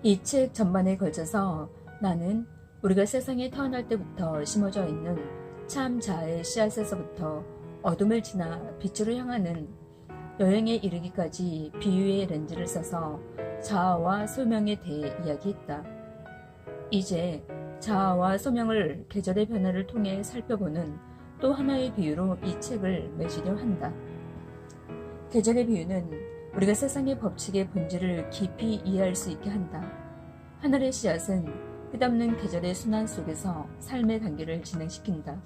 이 책 전반에 걸쳐서 나는 우리가 세상에 태어날 때부터 심어져 있는 참 자아의 씨앗에서부터 어둠을 지나 빛으로 향하는 여행에 이르기까지 비유의 렌즈를 써서 자아와 소명에 대해 이야기했다. 이제 자아와 소명을 계절의 변화를 통해 살펴보는 또 하나의 비유로 이 책을 맺으려 한다. 계절의 비유는 우리가 세상의 법칙의 본질을 깊이 이해할 수 있게 한다. 하늘의 씨앗은 끝없는 계절의 순환 속에서 삶의 단계를 진행시킨다.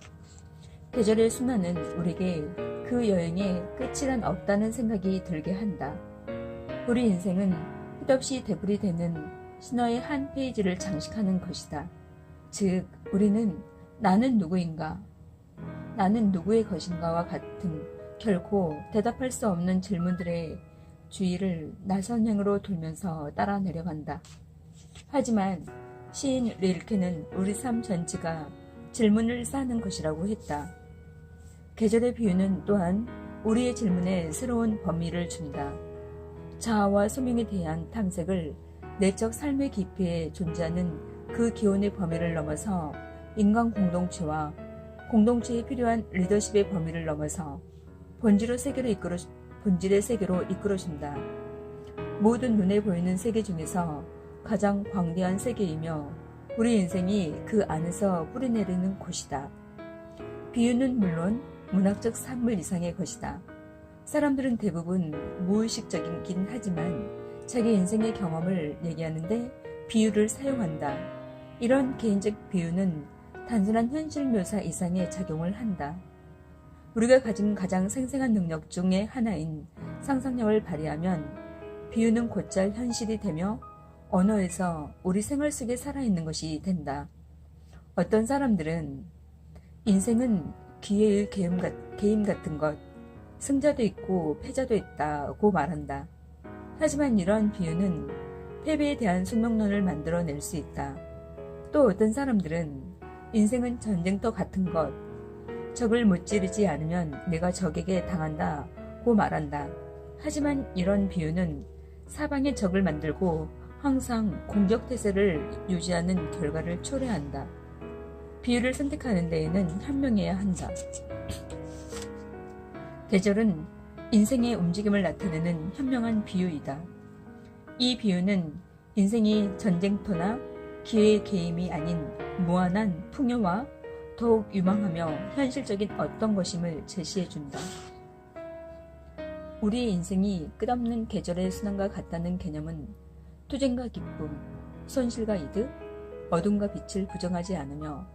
계절의 순환은 우리에게 그 여행의 끝이란 없다는 생각이 들게 한다. 우리 인생은 끝없이 되풀이되는 신화의 한 페이지를 장식하는 것이다. 즉, 우리는 나는 누구인가, 나는 누구의 것인가와 같은 결코 대답할 수 없는 질문들의 주위를 나선행으로 돌면서 따라 내려간다. 하지만 시인 릴케는 우리 삶 전체가 질문을 쌓는 것이라고 했다. 계절의 비유는 또한 우리의 질문에 새로운 범위를 준다. 자아와 소명에 대한 탐색을 내적 삶의 깊이에 존재하는 그 기원의 범위를 넘어서 인간 공동체와 공동체에 필요한 리더십의 범위를 넘어서 본질의 세계로 이끌어준다. 모든 눈에 보이는 세계 중에서 가장 광대한 세계이며 우리 인생이 그 안에서 뿌리내리는 곳이다. 비유는 물론 문학적 산물 이상의 것이다. 사람들은 대부분 무의식적이긴 하지만 자기 인생의 경험을 얘기하는데 비유를 사용한다. 이런 개인적 비유는 단순한 현실 묘사 이상의 작용을 한다. 우리가 가진 가장 생생한 능력 중의 하나인 상상력을 발휘하면 비유는 곧잘 현실이 되며 언어에서 우리 생활 속에 살아있는 것이 된다. 어떤 사람들은 인생은 기회의 게임 같은 것, 승자도 있고 패자도 있다고 말한다. 하지만 이러한 비유는 패배에 대한 숙명론을 만들어낼 수 있다. 또 어떤 사람들은 인생은 전쟁터 같은 것, 적을 무찌르지 않으면 내가 적에게 당한다고 말한다. 하지만 이런 비유는 사방에 적을 만들고 항상 공격 태세를 유지하는 결과를 초래한다. 비유를 선택하는 데에는 현명해야 한다. 계절은 인생의 움직임을 나타내는 현명한 비유이다. 이 비유는 인생이 전쟁터나 기회의 게임이 아닌 무한한 풍요와 더욱 유망하며 현실적인 어떤 것임을 제시해준다. 우리의 인생이 끝없는 계절의 순환과 같다는 개념은 투쟁과 기쁨, 손실과 이득, 어둠과 빛을 부정하지 않으며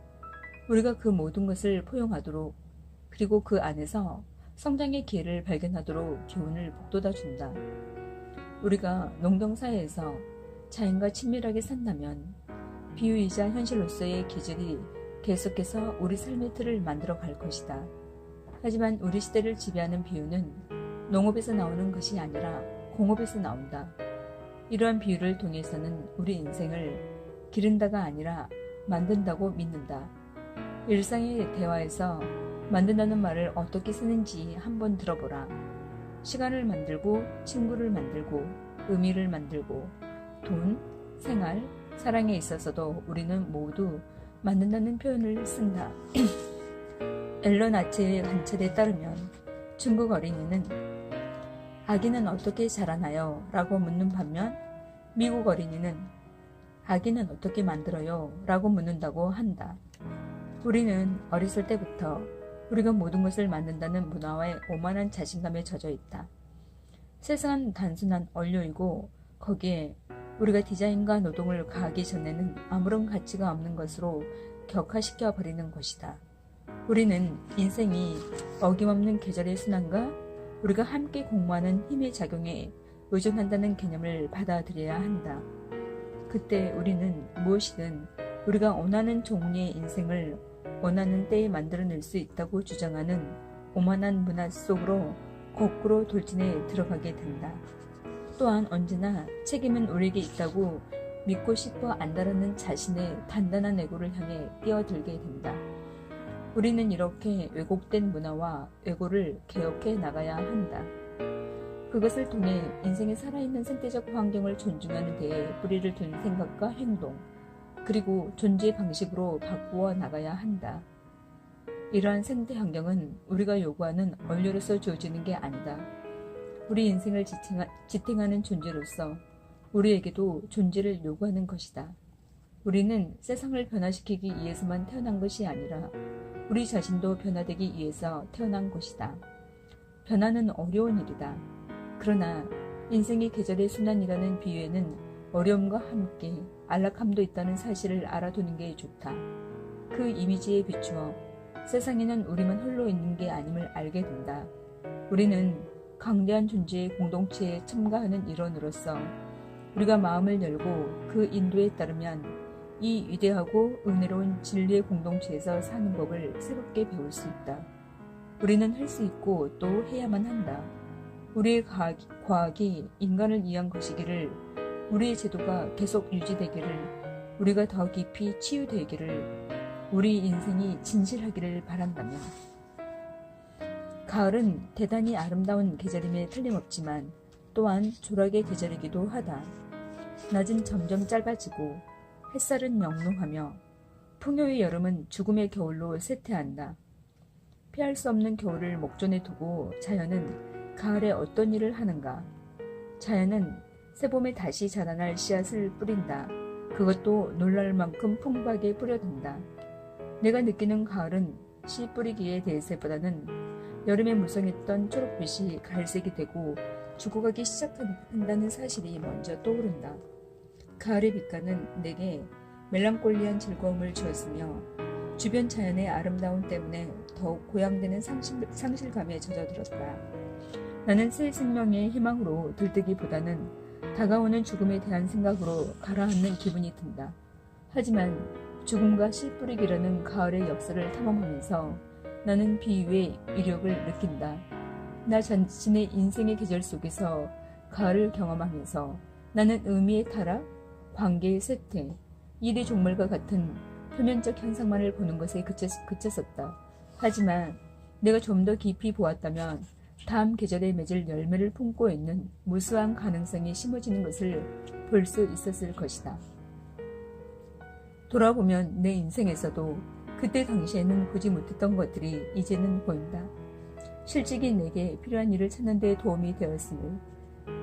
우리가 그 모든 것을 포용하도록 그리고 그 안에서 성장의 기회를 발견하도록 교훈을 북돋아 준다. 우리가 농경사회에서 자연과 친밀하게 산다면 비유이자 현실로서의 기질이 계속해서 우리 삶의 틀을 만들어 갈 것이다. 하지만 우리 시대를 지배하는 비유는 농업에서 나오는 것이 아니라 공업에서 나온다. 이러한 비유를 통해서는 우리 인생을 기른다가 아니라 만든다고 믿는다. 일상의 대화에서 만든다는 말을 어떻게 쓰는지 한번 들어보라. 시간을 만들고 친구를 만들고 의미를 만들고 돈, 생활, 사랑에 있어서도 우리는 모두 만든다는 표현을 쓴다. 앨런 아츠의 관찰에 따르면 중국 어린이는 아기는 어떻게 자라나요? 라고 묻는 반면 미국 어린이는 아기는 어떻게 만들어요? 라고 묻는다고 한다. 우리는 어렸을 때부터 우리가 모든 것을 만든다는 문화와의 오만한 자신감에 젖어 있다. 세상은 단순한 원료이고 거기에 우리가 디자인과 노동을 가하기 전에는 아무런 가치가 없는 것으로 격화시켜 버리는 것이다. 우리는 인생이 어김없는 계절의 순환과 우리가 함께 공모하는 힘의 작용에 의존한다는 개념을 받아들여야 한다. 그때 우리는 무엇이든 우리가 원하는 종류의 인생을 원하는 때에 만들어낼 수 있다고 주장하는 오만한 문화 속으로 거꾸로 돌진해 들어가게 된다. 또한 언제나 책임은 우리에게 있다고 믿고 싶어 안다라는 자신의 단단한 애고를 향해 뛰어들게 된다. 우리는 이렇게 왜곡된 문화와 애고를 개혁해 나가야 한다. 그것을 통해 인생의 살아있는 생태적 환경을 존중하는 데에 뿌리를 둔 생각과 행동, 그리고 존재 방식으로 바꾸어 나가야 한다. 이러한 생태 환경은 우리가 요구하는 원료로서 주어지는 게 아니다. 우리 인생을 지탱하는 존재로서 우리에게도 존재를 요구하는 것이다. 우리는 세상을 변화시키기 위해서만 태어난 것이 아니라 우리 자신도 변화되기 위해서 태어난 것이다. 변화는 어려운 일이다. 그러나 인생의 계절의 순환이라는 비유에는 어려움과 함께 안락함도 있다는 사실을 알아두는 게 좋다. 그 이미지에 비추어 세상에는 우리만 홀로 있는 게 아님을 알게 된다. 우리는 강대한 존재의 공동체에 첨가하는 일원으로서 우리가 마음을 열고 그 인도에 따르면 이 위대하고 은혜로운 진리의 공동체에서 사는 법을 새롭게 배울 수 있다. 우리는 할 수 있고 또 해야만 한다. 우리의 과학이 인간을 위한 것이기를, 우리의 제도가 계속 유지되기를, 우리가 더 깊이 치유되기를, 우리 인생이 진실하기를 바란다면. 가을은 대단히 아름다운 계절임에 틀림없지만 또한 조락의 계절이기도 하다. 낮은 점점 짧아지고 햇살은 영롱하며 풍요의 여름은 죽음의 겨울로 쇠퇴한다. 피할 수 없는 겨울을 목전에 두고 자연은 가을에 어떤 일을 하는가? 자연은 새봄에 다시 자라날 씨앗을 뿌린다. 그것도 놀랄 만큼 풍부하게 뿌려댄다. 내가 느끼는 가을은 씨 뿌리기에 대해서보다는 여름에 무성했던 초록빛이 갈색이 되고 죽어가기 시작한다는 사실이 먼저 떠오른다. 가을의 빛깔은 내게 멜랑콜리한 즐거움을 주었으며 주변 자연의 아름다움 때문에 더욱 고양되는 상실감에 젖어들었다. 나는 새 생명의 희망으로 들뜨기보다는 다가오는 죽음에 대한 생각으로 가라앉는 기분이 든다. 하지만 죽음과 씨 뿌리기라는 가을의 역사를 탐험하면서 나는 비유의 위력을 느낀다. 나 자신의 인생의 계절 속에서 가을을 경험하면서 나는 의미의 타락, 관계의 쇠퇴, 일의 종말과 같은 표면적 현상만을 보는 것에 그쳤었다. 하지만 내가 좀 더 깊이 보았다면 다음 계절에 맺을 열매를 품고 있는 무수한 가능성이 심어지는 것을 볼 수 있었을 것이다. 돌아보면 내 인생에서도 그때 당시에는 보지 못했던 것들이 이제는 보인다. 실직이 내게 필요한 일을 찾는 데 도움이 되었음을,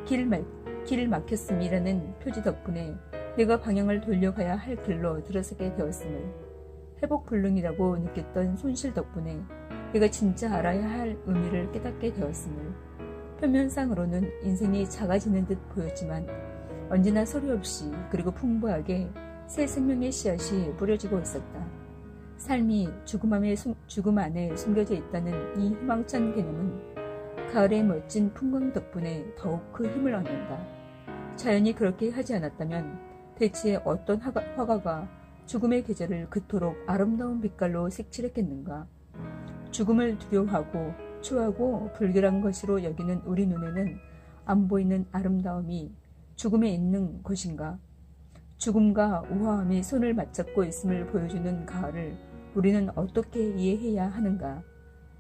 길 막혔음이라는 표지 덕분에 내가 방향을 돌려가야 할 길로 들어서게 되었음을, 회복불능이라고 느꼈던 손실 덕분에 내가 진짜 알아야 할 의미를 깨닫게 되었음을, 표면상으로는 인생이 작아지는 듯 보였지만 언제나 서류 없이 그리고 풍부하게 새 생명의 씨앗이 뿌려지고 있었다. 삶이 죽음 안에 숨겨져 있다는 이 희망찬 개념은 가을의 멋진 풍광 덕분에 더욱 그 힘을 얻는다. 자연이 그렇게 하지 않았다면 대체 어떤 화가가 죽음의 계절을 그토록 아름다운 빛깔로 색칠했겠는가? 죽음을 두려워하고 추하고 불결한 것으로 여기는 우리 눈에는 안 보이는 아름다움이 죽음에 있는 것인가? 죽음과 우아함이 손을 맞잡고 있음을 보여주는 가을을 우리는 어떻게 이해해야 하는가?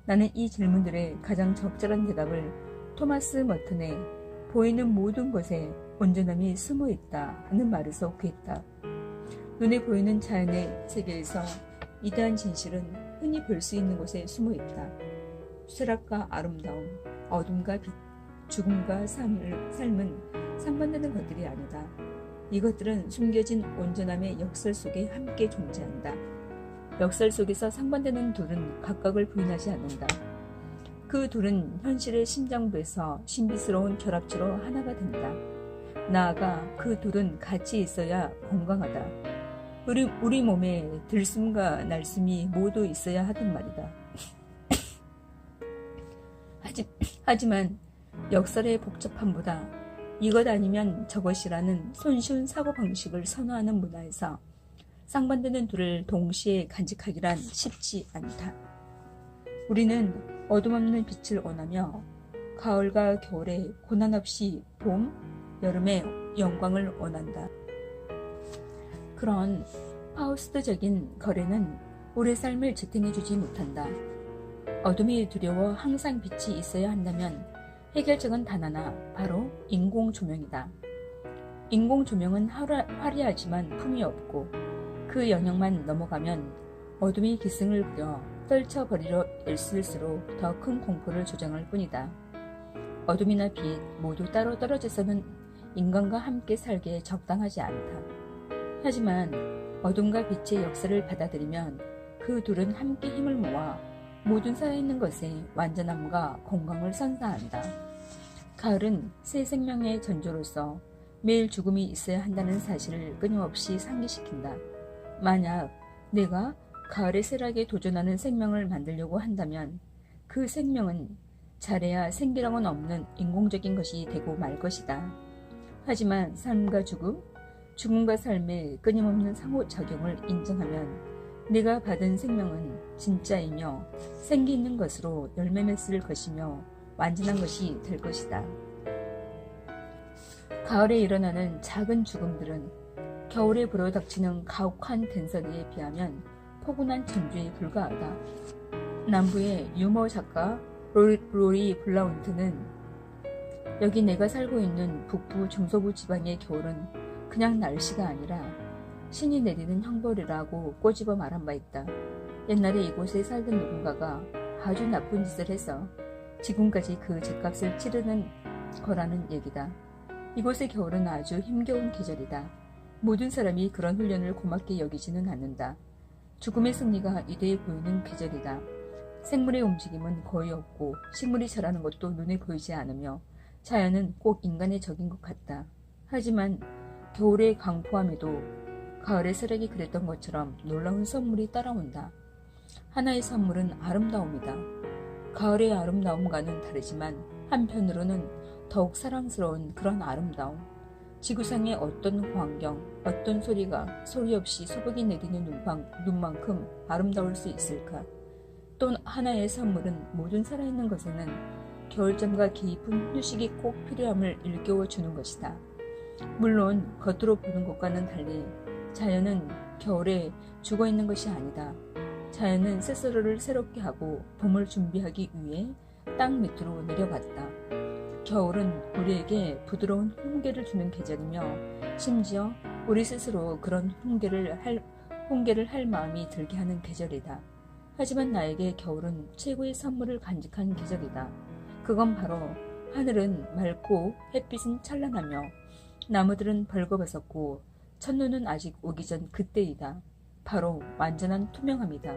나는 이 질문들의 가장 적절한 대답을 토마스 머튼의 보이는 모든 것에 온전함이 숨어 있다 하는 말에서 구했다. 눈에 보이는 자연의 세계에서 이러한 진실은 흔히 볼 수 있는 곳에 숨어 있다. 쇠락과 아름다움, 어둠과 빛, 죽음과 삶은 상반되는 것들이 아니다. 이것들은 숨겨진 온전함의 역설 속에 함께 존재한다. 역설 속에서 상반되는 둘은 각각을 부인하지 않는다. 그 둘은 현실의 심장부에서 신비스러운 결합체로 하나가 된다. 나아가 그 둘은 같이 있어야 건강하다. 우리 몸에 들숨과 날숨이 모두 있어야 하단 말이다. 하지만 역설의 복잡함보다 이것 아니면 저것이라는 손쉬운 사고방식을 선호하는 문화에서 상반되는 둘을 동시에 간직하기란 쉽지 않다. 우리는 어둠 없는 빛을 원하며 가을과 겨울에 고난 없이 봄, 여름의 영광을 원한다. 그런 파우스트적인 거래는 우리의 삶을 지탱해주지 못한다. 어둠이 두려워 항상 빛이 있어야 한다면 해결책은 단 하나, 바로 인공 조명이다. 인공 조명은 화려하지만 품이 없고 그 영역만 넘어가면 어둠이 기승을 부려 떨쳐버리려 애쓸수록 더 큰 공포를 조장할 뿐이다. 어둠이나 빛 모두 따로 떨어져서는 인간과 함께 살기에 적당하지 않다. 하지만 어둠과 빛의 역사를 받아들이면 그 둘은 함께 힘을 모아 모든 살아있는 것의 완전함과 건강을 선사한다. 가을은 새 생명의 전조로서 매일 죽음이 있어야 한다는 사실을 끊임없이 상기시킨다. 만약 내가 가을의 쇠락에 도전하는 생명을 만들려고 한다면 그 생명은 잘해야 생기랑은 없는 인공적인 것이 되고 말 것이다. 하지만 삶과 죽음, 죽음과 삶의 끊임없는 상호작용을 인정하면 내가 받은 생명은 진짜이며 생기 있는 것으로 열매 맺을 것이며 완전한 것이 될 것이다. 가을에 일어나는 작은 죽음들은 겨울에 불어닥치는 가혹한 den서리에 비하면 포근한 전주에 불과하다. 남부의 유머 작가 로리 블라운트는 여기 내가 살고 있는 북부 중서부 지방의 겨울은 그냥 날씨가 아니라 신이 내리는 형벌이라고 꼬집어 말한 바 있다. 옛날에 이곳에 살던 누군가가 아주 나쁜 짓을 해서 지금까지 그 죗값을 치르는 거라는 얘기다. 이곳의 겨울은 아주 힘겨운 계절이다. 모든 사람이 그런 훈련을 고맙게 여기지는 않는다. 죽음의 승리가 위대해 보이는 계절이다. 생물의 움직임은 거의 없고 식물이 자라는 것도 눈에 보이지 않으며 자연은 꼭 인간의 적인 것 같다. 하지만 겨울의 강포함에도 가을의 쓰레기 그랬던 것처럼 놀라운 선물이 따라온다. 하나의 선물은 아름다움이다. 가을의 아름다움과는 다르지만 한편으로는 더욱 사랑스러운 그런 아름다움. 지구상의 어떤 광경, 어떤 소리가 소리 없이 소복이 내리는 눈만큼 아름다울 수 있을까? 또 하나의 선물은 모든 살아있는 것에는 겨울잠과 깊은 휴식이 꼭 필요함을 일깨워 주는 것이다. 물론 겉으로 보는 것과는 달리 자연은 겨울에 죽어있는 것이 아니다. 자연은 스스로를 새롭게 하고 봄을 준비하기 위해 땅 밑으로 내려갔다. 겨울은 우리에게 부드러운 훈계를 주는 계절이며 심지어 우리 스스로 그런 훈계를 할 마음이 들게 하는 계절이다. 하지만 나에게 겨울은 최고의 선물을 간직한 계절이다. 그건 바로 하늘은 맑고 햇빛은 찬란하며 나무들은 벌거벗었고 첫눈은 아직 오기 전 그때이다. 바로 완전한 투명함이다.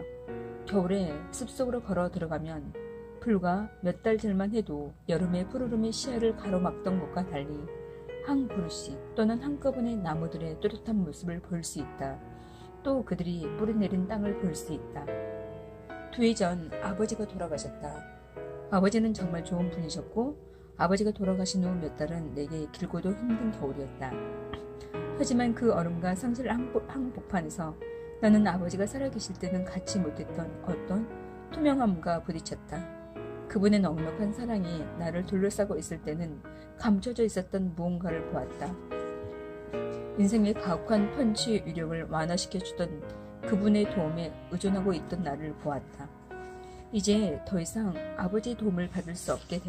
겨울에 숲속으로 걸어 들어가면 불과 몇 달 전만 해도 여름의 푸르름이 시야를 가로막던 것과 달리 한 그루씩 또는 한꺼번에 나무들의 또렷한 모습을 볼 수 있다. 또 그들이 뿌리내린 땅을 볼 수 있다. 2해 전 아버지가 돌아가셨다. 아버지는 정말 좋은 분이셨고 아버지가 돌아가신 후 몇 달은 내게 길고도 힘든 겨울이었다. 하지만 그 얼음과 상실 한복판에서 나는 아버지가 살아계실 때는 갖지 못했던 어떤 투명함과 부딪혔다. 그분의 넉넉한 사랑이 나를 둘러싸고 있을 때는 감춰져 있었던 무언가를 보았다. 인생의 가혹한 펀치의 위력을 완화시켜주던 그분의 도움에 의존하고 있던 나를 보았다. 이제 더 이상 아버지의 도움을 받을 수 없게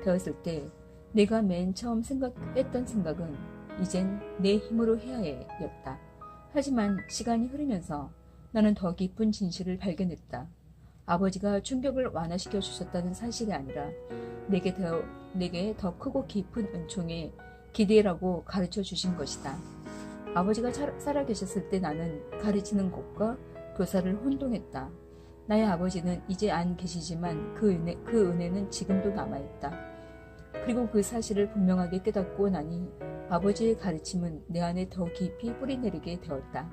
되었을 때 내가 맨 처음 했던 생각은 이젠 내 힘으로 해야 해 였다. 하지만 시간이 흐르면서 나는 더 깊은 진실을 발견했다. 아버지가 충격을 완화시켜 주셨다는 사실이 아니라 내게 더 크고 깊은 은총에 기대라고 가르쳐 주신 것이다. 아버지가 살아계셨을 때 나는 가르치는 것과 교사를 혼동했다. 나의 아버지는 이제 안 계시지만 그 은혜는 지금도 남아있다. 그리고 그 사실을 분명하게 깨닫고 나니 아버지의 가르침은 내 안에 더 깊이 뿌리내리게 되었다.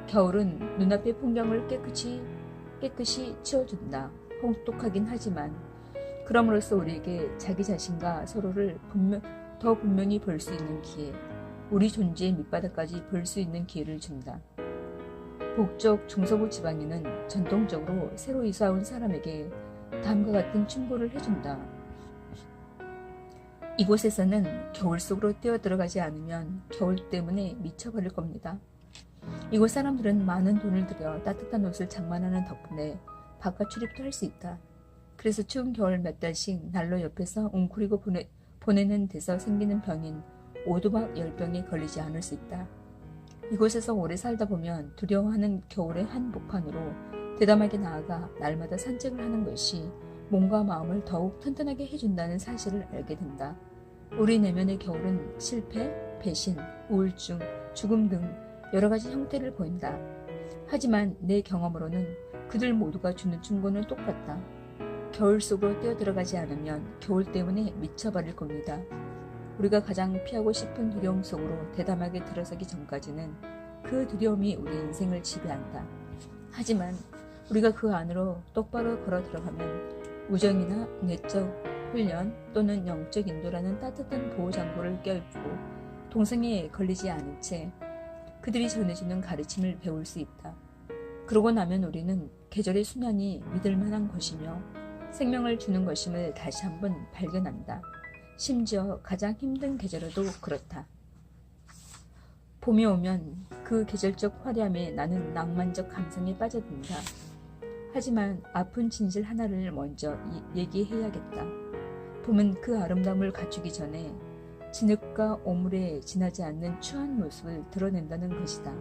겨울은 눈앞의 풍경을 깨끗이 치워준다. 혹독하긴 하지만 그럼으로써 우리에게 자기 자신과 서로를 더 분명히 볼 수 있는 기회, 우리 존재의 밑바닥까지 볼 수 있는 기회를 준다. 북쪽 중서부 지방에는 전통적으로 새로 이사온 사람에게 다음과 같은 충고를 해준다. 이곳에서는 겨울 속으로 뛰어들어가지 않으면 겨울 때문에 미쳐버릴 겁니다. 이곳 사람들은 많은 돈을 들여 따뜻한 옷을 장만하는 덕분에 바깥 출입도 할 수 있다. 그래서 추운 겨울 몇 달씩 난로 옆에서 웅크리고 보내는 데서 생기는 병인 오두막 열병에 걸리지 않을 수 있다. 이곳에서 오래 살다 보면 두려워하는 겨울의 한복판으로 대담하게 나아가 날마다 산책을 하는 것이 몸과 마음을 더욱 튼튼하게 해준다는 사실을 알게 된다. 우리 내면의 겨울은 실패, 배신, 우울증, 죽음 등 여러 가지 형태를 보인다. 하지만 내 경험으로는 그들 모두가 주는 충고는 똑같다. 겨울 속으로 뛰어들어가지 않으면 겨울 때문에 미쳐버릴 겁니다. 우리가 가장 피하고 싶은 두려움 속으로 대담하게 들어서기 전까지는 그 두려움이 우리 인생을 지배한다. 하지만 우리가 그 안으로 똑바로 걸어 들어가면 우정이나 내적 훈련 또는 영적 인도라는 따뜻한 보호장구를 껴입고 동성애에 걸리지 않은 채 그들이 전해주는 가르침을 배울 수 있다. 그러고 나면 우리는 계절의 순환이 믿을 만한 것이며 생명을 주는 것임을 다시 한번 발견한다. 심지어 가장 힘든 계절에도 그렇다. 봄이 오면 그 계절적 화려함에 나는 낭만적 감성에 빠져든다. 하지만 아픈 진실 하나를 먼저 얘기해야겠다. 봄은 그 아름다움을 갖추기 전에 진흙과 오물에 지나지 않는 추한 모습을 드러낸다는 것이다.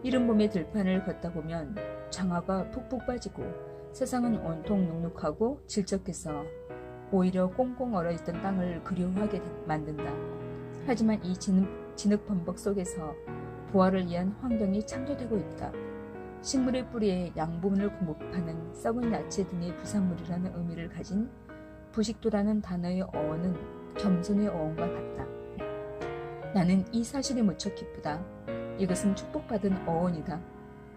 이른 봄의 들판을 걷다 보면 장화가 푹푹 빠지고 세상은 온통 눅눅하고 질척해서 오히려 꽁꽁 얼어있던 땅을 그리워하게 만든다. 하지만 이 진흙 범벅 속에서 부활을 위한 환경이 창조되고 있다. 식물의 뿌리에 양분을 공급하는 썩은 야채 등의 부산물이라는 의미를 가진 부식도라는 단어의 어원은 겸손의 어원과 같다. 나는 이 사실이 무척 기쁘다. 이것은 축복받은 어원이다.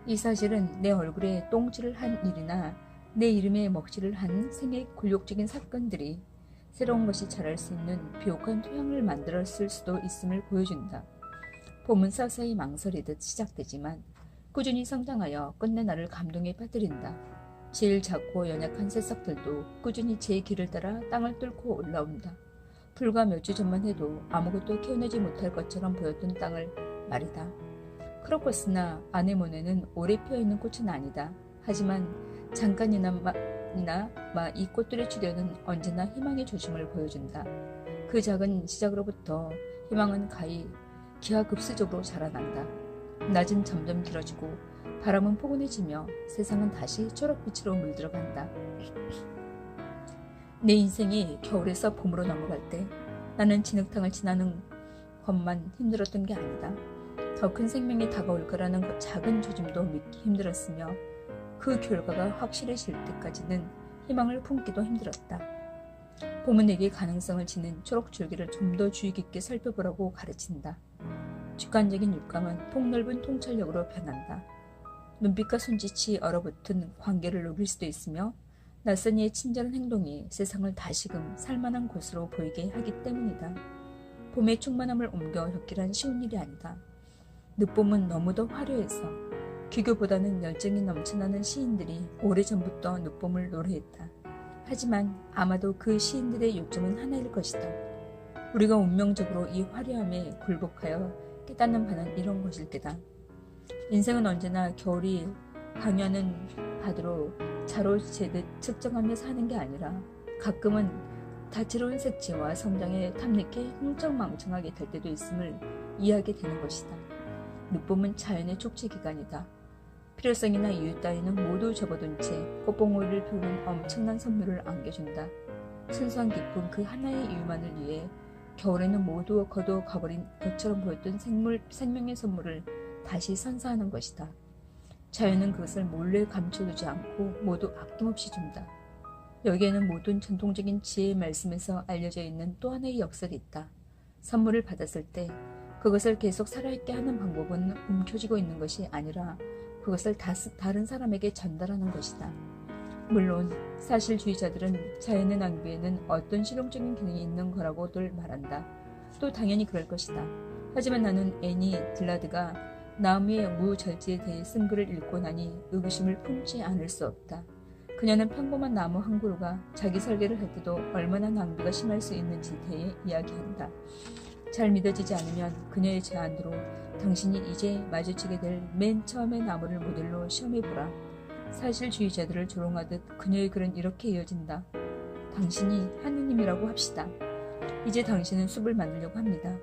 이 사실은 내 얼굴에 똥칠을 한 일이나 내 이름에 먹칠을 한 생애 굴욕적인 사건들이 새로운 것이 자랄 수 있는 비옥한 토양을 만들었을 수도 있음을 보여준다. 봄은 서서히 망설이듯 시작되지만 꾸준히 성장하여 끝내 나를 감동에 빠뜨린다. 제일 작고 연약한 새싹들도 꾸준히 제 길을 따라 땅을 뚫고 올라온다. 불과 몇 주 전만 해도 아무것도 키워내지 못할 것처럼 보였던 땅을 말이다. 크로커스나 아네모네는 오래 피어있는 꽃은 아니다. 하지만 잠깐이나마 이 꽃들의 출현은 언제나 희망의 조짐을 보여준다. 그 작은 시작으로부터 희망은 기하급수적으로 자라난다. 낮은 점점 길어지고 바람은 포근해지며 세상은 다시 초록빛으로 물들어간다. 내 인생이 겨울에서 봄으로 넘어갈 때 나는 진흙탕을 지나는 것만 힘들었던 게 아니다. 더 큰 생명이 다가올 거라는 작은 조짐도 믿기 힘들었으며 그 결과가 확실해질 때까지는 희망을 품기도 힘들었다. 봄은 내게 가능성을 지닌 초록 줄기를 좀 더 주의 깊게 살펴보라고 가르친다. 직관적인 육감은 폭넓은 통찰력으로 변한다. 눈빛과 손짓이 얼어붙은 관계를 녹일 수도 있으며 낯선 이의 친절한 행동이 세상을 다시금 살만한 곳으로 보이게 하기 때문이다. 봄의 충만함을 옮겨 겪기란 쉬운 일이 아니다. 늦봄은 너무도 화려해서 기교보다는 열정이 넘쳐나는 시인들이 오래전부터 늦봄을 노래했다. 하지만 아마도 그 시인들의 요점은 하나일 것이다. 우리가 운명적으로 이 화려함에 굴복하여 깨닫는 바는 이런 것일 때다. 인생은 언제나 겨울이 강연은 바다로 자로 재듯 측정하며 사는 게 아니라 가끔은 다채로운 색채와 성장에 탐닉해 흥청망청하게 될 때도 있음을 이해하게 되는 것이다. 늦봄은 자연의 촉지 기간이다. 필요성이나 이유 따위는 모두 접어둔 채 꽃봉오리를 피우는 엄청난 선물을 안겨준다. 순수한 기쁨 그 하나의 이유만을 위해 겨울에는 모두 거둬 가버린 것처럼 보였던 생명의 선물을 다시 선사하는 것이다. 자연은 그것을 몰래 감춰두지 않고 모두 아낌없이 준다. 여기에는 모든 전통적인 지혜의 말씀에서 알려져 있는 또 하나의 역설이 있다. 선물을 받았을 때 그것을 계속 살아있게 하는 방법은 움켜쥐고 있는 것이 아니라 그것을 다른 사람에게 전달하는 것이다. 물론 사실주의자들은 자연의 낭비에는 어떤 실용적인 기능이 있는 거라고들 말한다. 또 당연히 그럴 것이다. 하지만 나는 애니 딜라드가 나무의 무절제에 대해 쓴 글을 읽고 나니 의구심을 품지 않을 수 없다. 그녀는 평범한 나무 한 그루가 자기 설계를 할 때도 얼마나 낭비가 심할 수 있는지에 대해 이야기한다. 잘 믿어지지 않으면 그녀의 제안으로 당신이 이제 마주치게 될 맨 처음의 나무를 모델로 시험해보라. 사실주의자들을 조롱하듯 그녀의 글은 이렇게 이어진다. 당신이 하느님이라고 합시다. 이제 당신은 숲을 만들려고 합니다.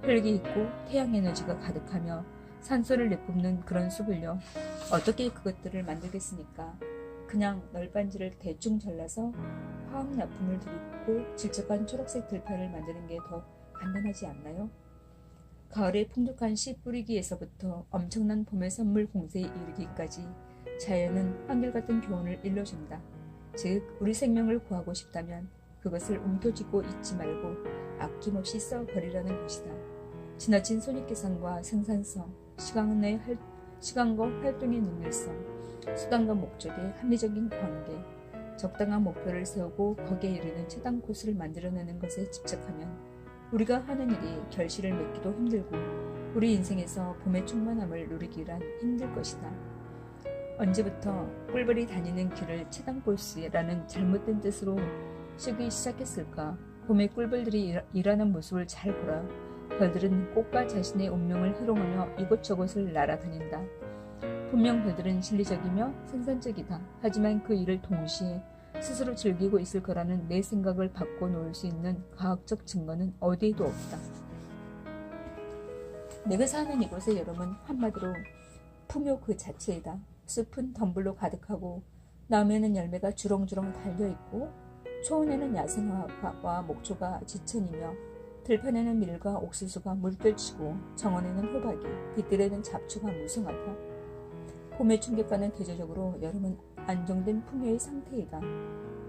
혈기 있고 태양 에너지가 가득하며 산소를 내뿜는 그런 숲을요. 어떻게 그것들을 만들겠습니까? 그냥 널빤지를 대충 잘라서 화학 납품을 들이고 질적한 초록색 들판을 만드는 게 더 간단하지 않나요? 가을의 풍족한 씨 뿌리기에서부터 엄청난 봄의 선물 공세에 이르기까지 자연은 한결같은 교훈을 일러준다. 즉, 우리 생명을 구하고 싶다면 그것을 움켜쥐고 잊지 말고 아낌없이 써버리라는 것이다. 지나친 손익계산과 생산성, 시간과 활동의 능률성, 수단과 목적의 합리적인 관계, 적당한 목표를 세우고 거기에 이르는 최단 코스를 만들어내는 것에 집착하면 우리가 하는 일이 결실을 맺기도 힘들고 우리 인생에서 봄의 충만함을 누리기란 힘들 것이다. 언제부터 꿀벌이 다니는 길을 최단 코스라는 잘못된 뜻으로 쓰기 시작했을까? 봄의 꿀벌들이 일하는 모습을 잘 보라. 벌들은 꽃과 자신의 운명을 희롱하며 이곳저곳을 날아다닌다. 분명 벌들은 실리적이며 생산적이다. 하지만 그 일을 동시에 스스로 즐기고 있을 거라는 내 생각을 바꿔놓을 수 있는 과학적 증거는 어디에도 없다. 내가 사는 이곳의 여름은 한마디로 풍요 그 자체이다. 숲은 덤불로 가득하고 나무에는 열매가 주렁주렁 달려있고 초원에는 야생화와 목초가 지천이며 들판에는 밀과 옥수수가 물결치고 정원에는 호박이, 빗들에는 잡초가 무성하다. 봄의 충격과는 대조적으로 여름은 안정된 풍요의 상태이다.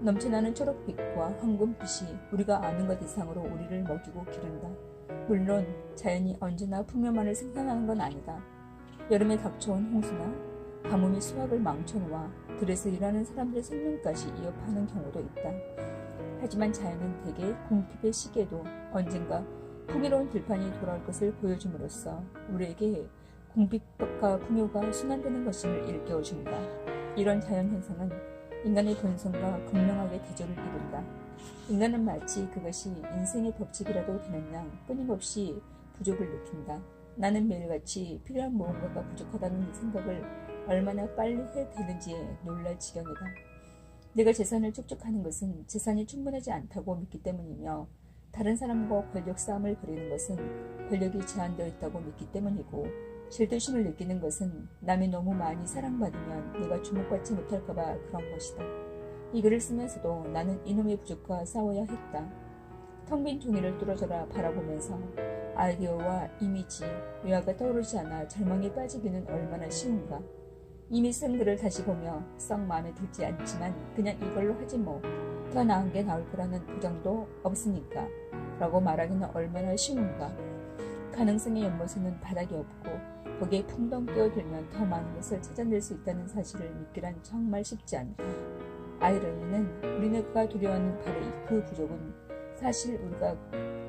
넘쳐나는 초록빛과 황금빛이 우리가 아는 것 이상으로 우리를 먹이고 기른다. 물론 자연이 언제나 풍요만을 생산하는 건 아니다. 여름에 닥쳐온 홍수나 가뭄이 수확을 망쳐놓아 들에서 일하는 사람들의 생명까지 위협하는 경우도 있다. 하지만 자연은 대개 궁핍의 시기에도 언젠가 풍요로운 들판이 돌아올 것을 보여줌으로써 우리에게 궁핍과 풍요가 순환되는 것임을 일깨워준다. 이런 자연현상은 인간의 본성과 극명하게 대조를 이룬다. 인간은 마치 그것이 인생의 법칙이라도 되는 양 끊임없이 부족을 느낀다. 나는 매일같이 필요한 무언가가 부족하다는 생각을 얼마나 빨리 해대는지에 놀랄 지경이다. 내가 재산을 축적하는 것은 재산이 충분하지 않다고 믿기 때문이며 다른 사람과 권력 싸움을 벌이는 것은 권력이 제한되어 있다고 믿기 때문이고 질투심을 느끼는 것은 남이 너무 많이 사랑받으면 내가 주목받지 못할까봐 그런 것이다. 이 글을 쓰면서도 나는 이놈의 부족과 싸워야 했다. 텅 빈 종이를 뚫어져라 바라보면서 아이디어와 이미지, 외화가 떠오르지 않아 절망에 빠지기는 얼마나 쉬운가. 이미 쓴 글을 다시 보며 썩 마음에 들지 않지만 그냥 이걸로 하지 뭐. 더 나은 게 나올 거라는 보장도 없으니까 라고 말하기는 얼마나 쉬운가. 가능성의 연못에는 바닥이 없고 거기에 풍덩 끼어들면 더 많은 것을 찾아낼 수 있다는 사실을 믿기란 정말 쉽지 않다. 아이러니는 우리가 두려워하는 바로 그 부족은 사실 우리가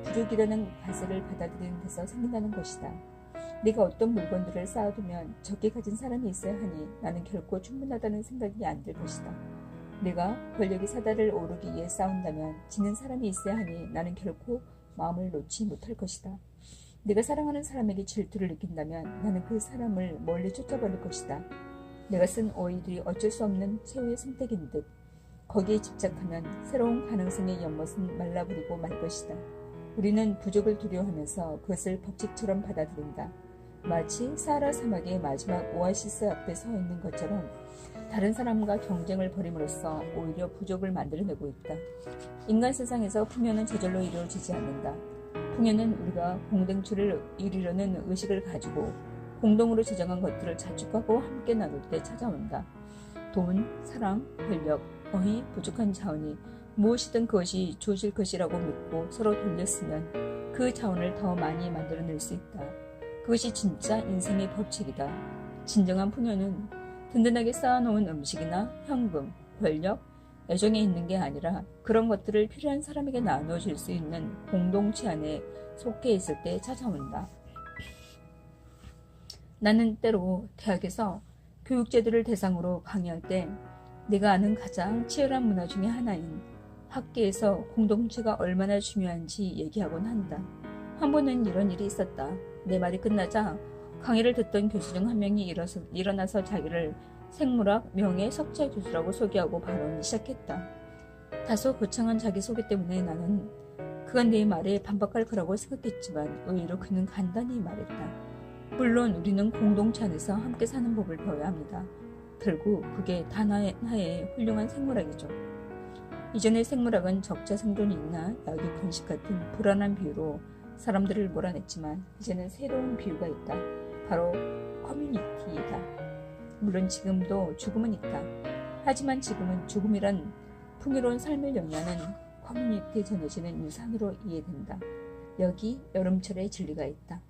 부족이라는 가설을 받아들이는 데서 생긴다는 것이다. 내가 어떤 물건들을 쌓아두면 적게 가진 사람이 있어야 하니 나는 결코 충분하다는 생각이 안 들 것이다. 내가 권력의 사다를 오르기 위해 싸운다면 지는 사람이 있어야 하니 나는 결코 마음을 놓지 못할 것이다. 내가 사랑하는 사람에게 질투를 느낀다면 나는 그 사람을 멀리 쫓아버릴 것이다. 내가 쓴 오이들이 어쩔 수 없는 최후의 선택인 듯 거기에 집착하면 새로운 가능성의 연못은 말라버리고 말 것이다. 우리는 부족을 두려워하면서 그것을 법칙처럼 받아들인다. 마치 사하라 사막의 마지막 오아시스 앞에 서 있는 것처럼 다른 사람과 경쟁을 벌임으로써 오히려 부족을 만들어내고 있다. 인간 세상에서 풍요는 저절로 이루어지지 않는다. 풍요는 우리가 공동체를 이루려는 의식을 가지고 공동으로 제정한 것들을 자축하고 함께 나눌 때 찾아온다. 돈, 사랑, 권력, 어휘, 부족한 자원이 무엇이든 그것이 주어질 것이라고 믿고 서로 돌렸으면 그 자원을 더 많이 만들어낼 수 있다. 그것이 진짜 인생의 법칙이다. 진정한 풍요는 든든하게 쌓아놓은 음식이나 현금, 권력, 애정에 있는 게 아니라 그런 것들을 필요한 사람에게 나누어 줄 수 있는 공동체 안에 속해 있을 때 찾아온다. 나는 때로 대학에서 교육제도를 대상으로 강의할 때 내가 아는 가장 치열한 문화 중에 하나인 학계에서 공동체가 얼마나 중요한지 얘기하곤 한다. 한 번은 이런 일이 있었다. 내 말이 끝나자 강의를 듣던 교수 중 한 명이 일어나서 자기를 생물학, 명예, 석자 교수라고 소개하고 발언을 시작했다. 다소 거창한 자기소개 때문에 나는 그가 내 말에 반박할 거라고 생각했지만 의외로 그는 간단히 말했다. 물론 우리는 공동체 안에서 함께 사는 법을 배워야 합니다. 결국 그게 하나의 훌륭한 생물학이죠. 이전의 생물학은 적자 생존이 있나 약이 분식 같은 불안한 비유로 사람들을 몰아냈지만 이제는 새로운 비유가 있다. 바로 커뮤니티이다. 물론 지금도 죽음은 있다. 하지만 지금은 죽음이란 풍요로운 삶을 영위하는 커뮤니티에 전해지는 유산으로 이해된다. 여기 여름철의 진리가 있다.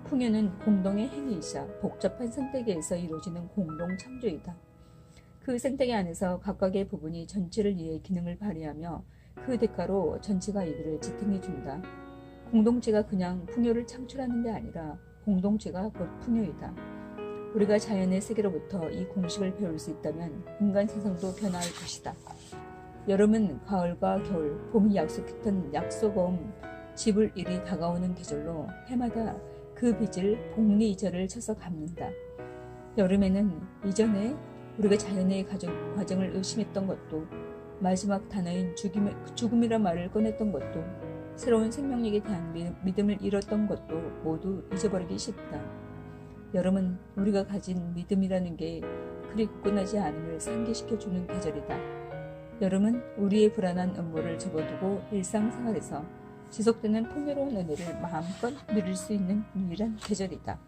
풍요는 공동의 행위이자 복잡한 생태계에서 이루어지는 공동 창조이다. 그 생태계 안에서 각각의 부분이 전체를 위해 기능을 발휘하며 그 대가로 전체가 이들을 지탱해준다. 공동체가 그냥 풍요를 창출하는 게 아니라 공동체가 곧 풍요이다. 우리가 자연의 세계로부터 이 공식을 배울 수 있다면 인간 세상도 변화할 것이다. 여름은 가을과 겨울, 봄이 약속했던 약속엄 지불 일이 다가오는 계절로 해마다 그 빚을 복리이자를 쳐서 갚는다. 여름에는 이전에 우리가 자연의 과정을 의심했던 것도 마지막 단어인 죽음이란 말을 꺼냈던 것도 새로운 생명력에 대한 믿음을 잃었던 것도 모두 잊어버리기 쉽다. 여름은 우리가 가진 믿음이라는 게 그리 굳건하지 않음을 상기시켜주는 계절이다. 여름은 우리의 불안한 음모를 접어두고 일상생활에서 지속되는 풍요로운 은혜를 마음껏 누릴 수 있는 유일한 계절이다.